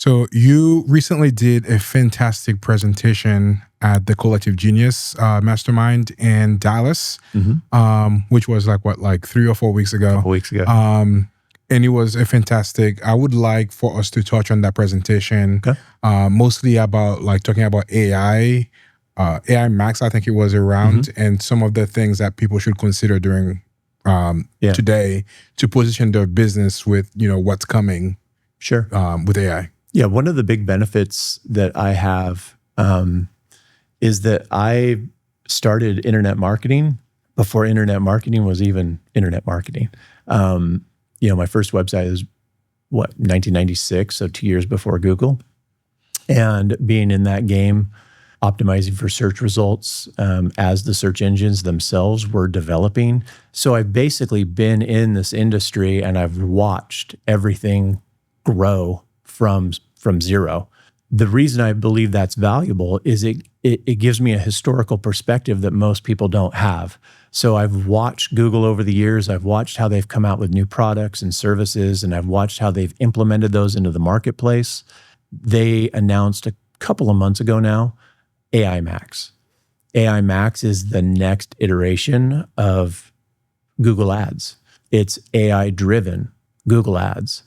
So you recently did a fantastic presentation at the Collective Genius Mastermind in Dallas, which was like 3 or 4 weeks ago. A couple weeks ago. And it was a fantastic. I would like for us to touch on that presentation, mostly about talking about AI, AI Max. I think it was around, and some of the things that people should consider during today to position their business with what's coming. Sure. With AI. Yeah, one of the big benefits that I have is that I started internet marketing before internet marketing was even internet marketing. My first website is 1996, so 2 years before Google. And being in that game, optimizing for search results as the search engines themselves were developing. So I've basically been in this industry and I've watched everything grow from zero. The reason I believe that's valuable is it gives me a historical perspective that most people don't have. So I've watched Google over the years. I've watched how they've come out with new products and services, and I've watched how they've implemented those into the marketplace. They announced a couple of months ago now, AI Max. AI Max is the next iteration of Google Ads. It's AI-driven Google Ads.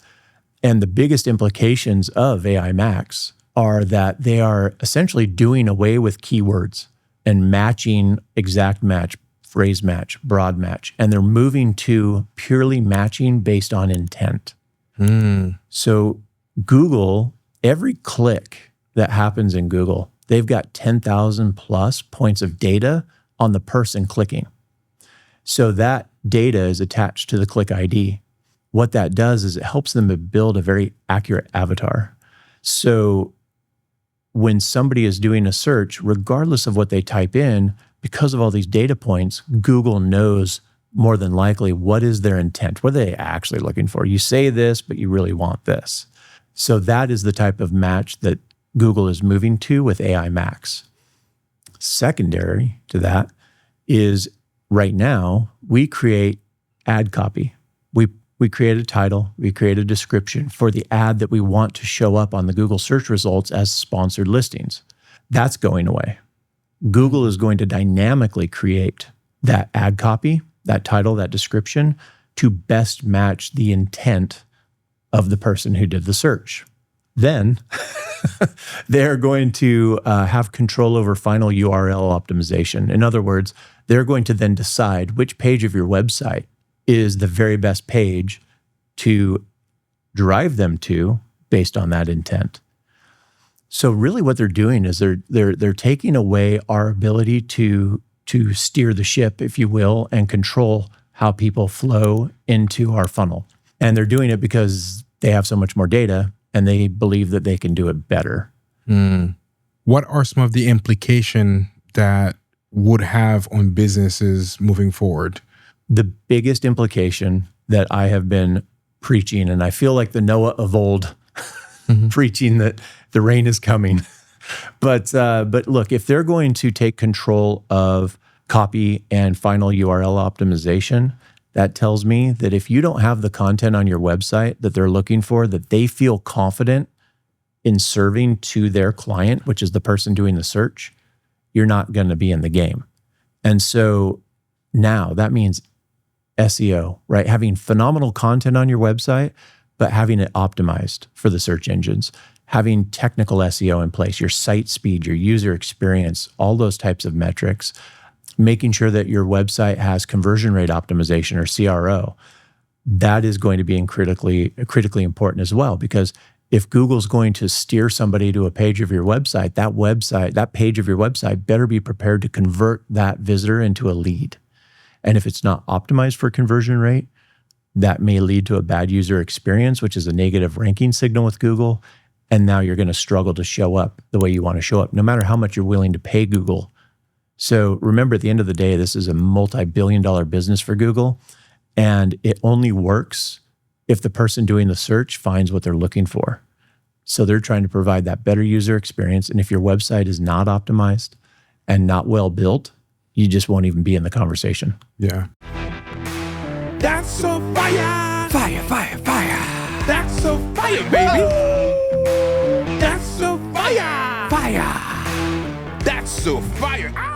And the biggest implications of AI Max are that they are essentially doing away with keywords and matching exact match, phrase match, broad match. And they're moving to purely matching based on intent. So Google, every click that happens in Google, they've got 10,000 plus points of data on the person clicking. So that data is attached to the click ID. What that does is it helps them to build a very accurate avatar. So when somebody is doing a search, regardless of what they type in, because of all these data points, Google knows more than likely what is their intent. What are they actually looking for? You say this, but you really want this. So that is the type of match that Google is moving to with AI Max. Secondary to that is right now, we create ad copy. We create a title, we create a description for the ad that we want to show up on the Google search results as sponsored listings. That's going away. Google is going to dynamically create that ad copy, that title, that description to best match the intent of the person who did the search. Then they're going to have control over final URL optimization. In other words, they're going to then decide which page of your website is the very best page to drive them to based on that intent. So really what they're doing is they're taking away our ability to steer the ship, if you will, and control how people flow into our funnel. And they're doing it because they have so much more data and they believe that they can do it better. What are some of the implications that would have on businesses moving forward? The biggest implication that I have been preaching, and I feel like the Noah of old preaching that the rain is coming. But look, if they're going to take control of copy and final URL optimization, that tells me that if you don't have the content on your website that they're looking for, that they feel confident in serving to their client, which is the person doing the search, you're not going to be in the game. And so now that means SEO, right? Having phenomenal content on your website, but having it optimized for the search engines, having technical SEO in place, your site speed, your user experience, all those types of metrics, making sure that your website has conversion rate optimization or CRO. That is going to be critically important as well, because if Google's going to steer somebody to a page of your website, that page of your website better be prepared to convert that visitor into a lead. And if it's not optimized for conversion rate, that may lead to a bad user experience, which is a negative ranking signal with Google. And now you're going to struggle to show up the way you want to show up, no matter how much you're willing to pay Google. So remember, at the end of the day, this is a multi-billion-dollar business for Google. And it only works if the person doing the search finds what they're looking for. So they're trying to provide that better user experience. And if your website is not optimized and not well built, you just won't even be in the conversation. Yeah. That's so fire! Fire, fire, fire! That's so fire, baby! fire. That's so fire. Ah!